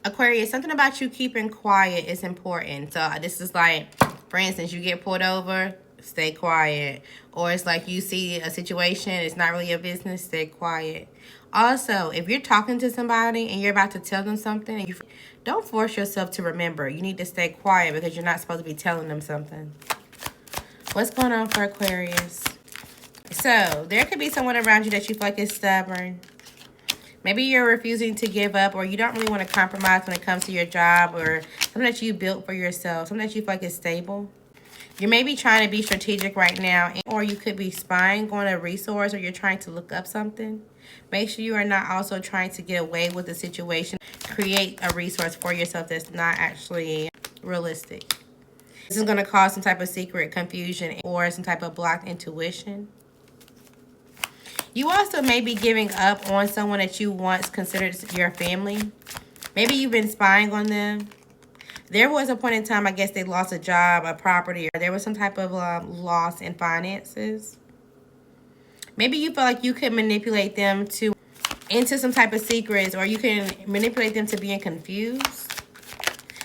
Aquarius, something about you keeping quiet is important. So this is like, for instance, you get pulled over, stay quiet. Or it's like you see a situation, it's not really your business, stay quiet. Also, if you're talking to somebody and you're about to tell them something, and don't force yourself to remember. You need to stay quiet because you're not supposed to be telling them something. What's going on for Aquarius? So, there could be someone around you that you feel like is stubborn. Maybe you're refusing to give up, or you don't really want to compromise when it comes to your job or something that you built for yourself, something that you feel like is stable. You may be trying to be strategic right now, or you could be spying on a resource, or you're trying to look up something. Make sure you are not also trying to get away with the situation. Create a resource for yourself that's not actually realistic. This is going to cause some type of secret confusion or some type of blocked intuition. You also may be giving up on someone that you once considered your family. Maybe you've been spying on them. There was a point in time, I guess they lost a job, a property, or there was some type of loss in finances. Maybe you feel like you could manipulate them into some type of secrets, or you can manipulate them to being confused.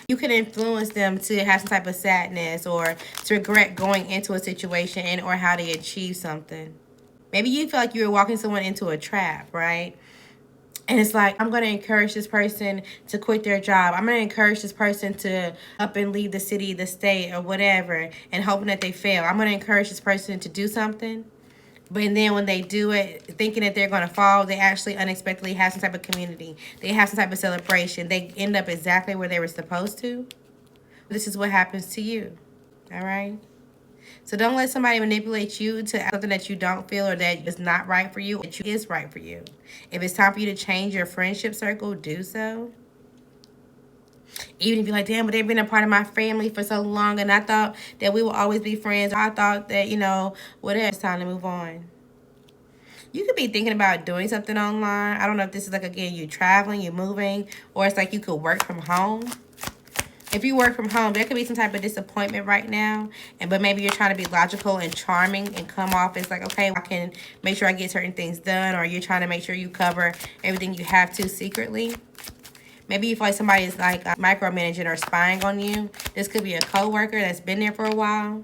You can influence them to have some type of sadness or to regret going into a situation and or how they achieve something. Maybe you feel like you were walking someone into a trap, right? And it's like, I'm going to encourage this person to quit their job. I'm going to encourage this person to up and leave the city, the state, or whatever, and hoping that they fail. I'm going to encourage this person to do something. But then when they do it, thinking that they're going to fall, they actually unexpectedly have some type of community. They have some type of celebration. They end up exactly where they were supposed to. This is what happens to you. All right? So don't let somebody manipulate you to something that you don't feel or that is not right for you, that is right for you. If it's time for you to change your friendship circle, do so. Even if you're like, damn, but they've been a part of my family for so long, and I thought that we will always be friends. I thought that, whatever, it's time to move on. You could be thinking about doing something online. I don't know if this is like, again, you traveling, you moving, or it's like you could work from home. If you work from home, there could be some type of disappointment right now. But maybe you're trying to be logical and charming and come off as like, okay, I can make sure I get certain things done. Or you're trying to make sure you cover everything you have to secretly. Maybe you feel like somebody is like micromanaging or spying on you. This could be a coworker that's been there for a while.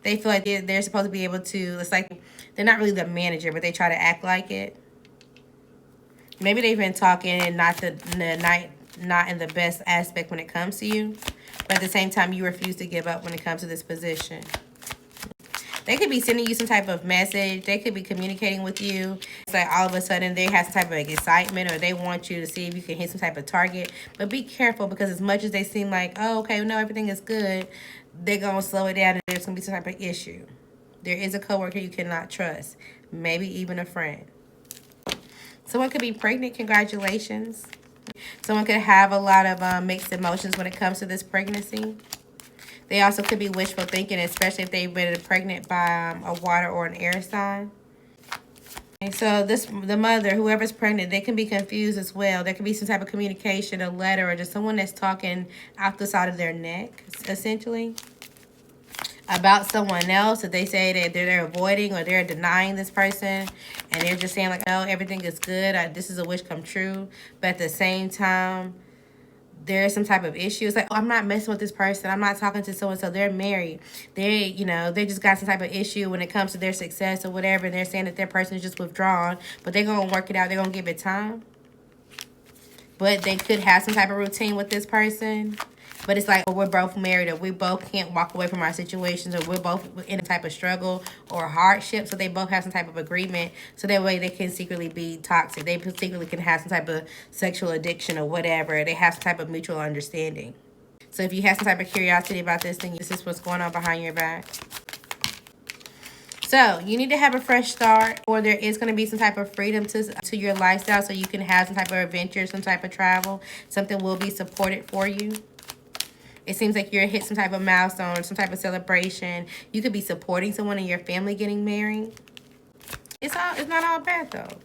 They feel like they're supposed to be able to, it's like they're not really the manager, but they try to act like it. Maybe they've been talking and not in the best aspect when it comes to you. But at the same time, you refuse to give up when it comes to this position. They could be sending you some type of message. They could be communicating with you. It's like all of a sudden they have some type of excitement or they want you to see if you can hit some type of target. But be careful because as much as they seem like, oh, okay, no, everything is good, they're going to slow it down and there's going to be some type of issue. There is a coworker you cannot trust. Maybe even a friend. Someone could be pregnant. Congratulations. Someone could have a lot of mixed emotions when it comes to this pregnancy. They also could be wishful thinking, especially if they've been pregnant by a water or an air sign. And so the mother, whoever's pregnant, they can be confused as well. There could be some type of communication, a letter, or just someone that's talking out the side of their neck, essentially, about someone else that they say that they're avoiding or they're denying this person. And they're just saying like, oh, everything is good. This is a wish come true. But at the same time, there's some type of issue. It's like, oh, I'm not messing with this person. I'm not talking to so-and-so. They're married. They just got some type of issue when it comes to their success or whatever. And they're saying that their person is just withdrawn. But they're going to work it out. They're going to give it time. But they could have some type of routine with this person. But it's like, oh, we're both married, or we both can't walk away from our situations, or we're both in a type of struggle or hardship. So they both have some type of agreement. So that way they can secretly be toxic. They secretly can have some type of sexual addiction or whatever. They have some type of mutual understanding. So if you have some type of curiosity about this, then this is what's going on behind your back. So you need to have a fresh start, or there is going to be some type of freedom to your lifestyle, so you can have some type of adventure, some type of travel. Something will be supported for you. It seems like you're hit some type of milestone, some type of celebration. You could be supporting someone in your family getting married. It's not all bad though.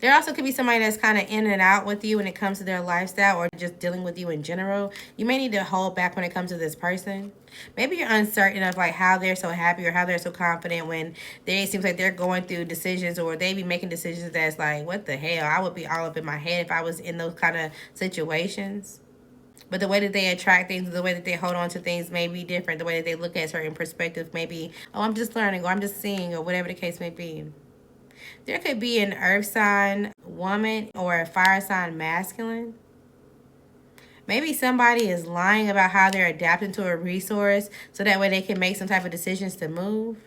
There also could be somebody that's kind of in and out with you when it comes to their lifestyle or just dealing with you in general. You may need to hold back when it comes to this person. Maybe you're uncertain of like how they're so happy or how they're so confident when it seems like they're going through decisions, or they be making decisions that's like, what the hell? I would be all up in my head if I was in those kind of situations. But the way that they attract things, the way that they hold on to things may be different. The way that they look at certain perspectives may be, oh, I'm just learning, or I'm just seeing, or whatever the case may be. There could be an earth sign woman or a fire sign masculine. Maybe somebody is lying about how they're adapting to a resource so that way they can make some type of decisions to move.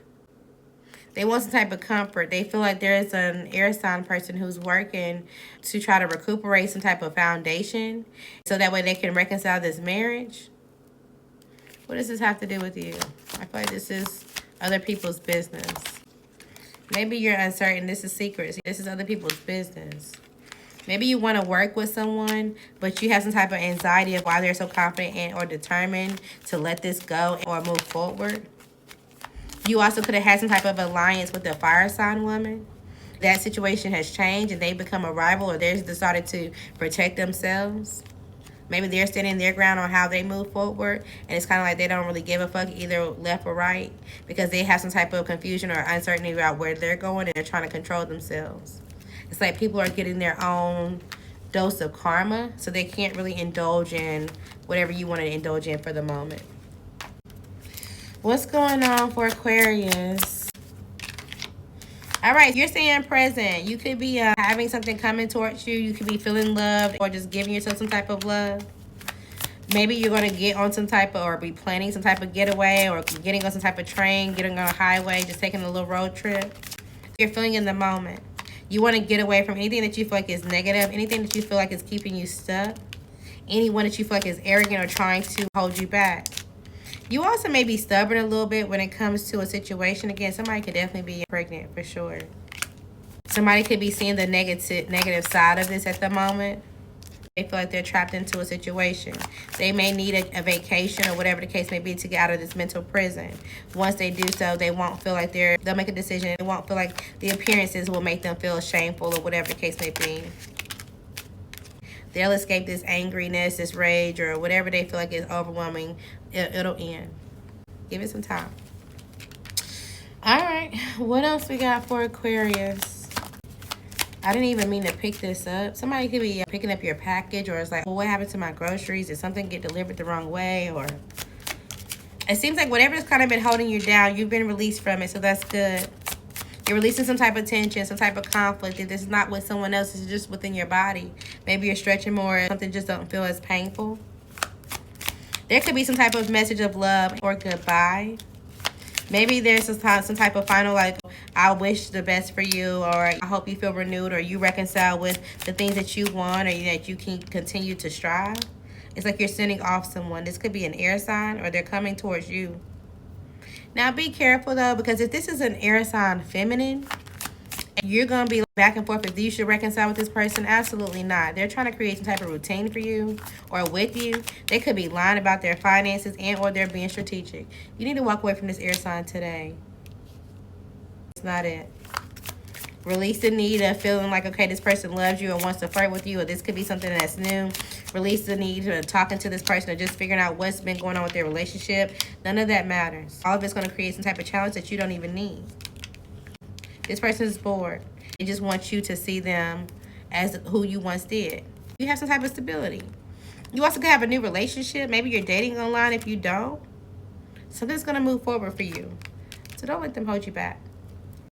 They want some type of comfort. They feel like there's an air sign person who's working to try to recuperate some type of foundation so that way they can reconcile this marriage. What does this have to do with you? I feel like this is other people's business. Maybe you're uncertain. This is secrets. This is other people's business. Maybe you want to work with someone, but you have some type of anxiety of why they're so confident and or determined to let this go or move forward. You also could have had some type of alliance with the fire sign woman. That situation has changed and they become a rival, or they've decided to protect themselves. Maybe they're standing their ground on how they move forward, and it's kind of like they don't really give a fuck either left or right because they have some type of confusion or uncertainty about where they're going, and they're trying to control themselves. It's like people are getting their own dose of karma, so they can't really indulge in whatever you want to indulge in for the moment. What's going on for Aquarius? All right, you're staying present. You could be having something coming towards you. You could be feeling loved or just giving yourself some type of love. Maybe you're going to get on some type of, or be planning some type of getaway, or getting on some type of train, getting on a highway, just taking a little road trip. You're feeling in the moment. You want to get away from anything that you feel like is negative, anything that you feel like is keeping you stuck, anyone that you feel like is arrogant or trying to hold you back. You also may be stubborn a little bit when it comes to a situation. Again, somebody could definitely be pregnant for sure. Somebody could be seeing the negative side of this at the moment. They feel like they're trapped into a situation. They may need a vacation or whatever the case may be to get out of this mental prison. Once they do so, they won't feel like they'll make a decision. They won't feel like the appearances will make them feel shameful or whatever the case may be. They'll escape this angriness, this rage, or whatever they feel like is overwhelming. It'll end. Give it some time. All right. What else we got for Aquarius? I didn't even mean to pick this up. Somebody could be picking up your package, or it's like, well, what happened to my groceries? Did something get delivered the wrong way? Or it seems like whatever's kind of been holding you down, you've been released from it, so that's good. You're releasing some type of tension, some type of conflict. If this is not with someone else, it's just within your body. Maybe you're stretching more, something just don't feel as painful. There could be some type of message of love or goodbye. Maybe there's some type of final, like, I wish the best for you, or I hope you feel renewed, or you reconcile with the things that you want, or that you can continue to strive. It's like you're sending off someone. This could be an air sign, or they're coming towards you. Now, be careful, though, because if this is an air sign feminine, and you're going to be back and forth if you should reconcile with this person, absolutely not. They're trying to create some type of routine for you or with you. They could be lying about their finances and or they're being strategic. You need to walk away from this air sign today. It's not it. Release the need of feeling like, okay, this person loves you or wants to flirt with you, or this could be something that's new. Release the need of talking to this person or just figuring out what's been going on with their relationship. None of that matters. All of it's going to create some type of challenge that you don't even need. This person is bored. They just want you to see them as who you once did. You have some type of stability. You also could have a new relationship. Maybe you're dating online. If you don't, something's going to move forward for you. So don't let them hold you back.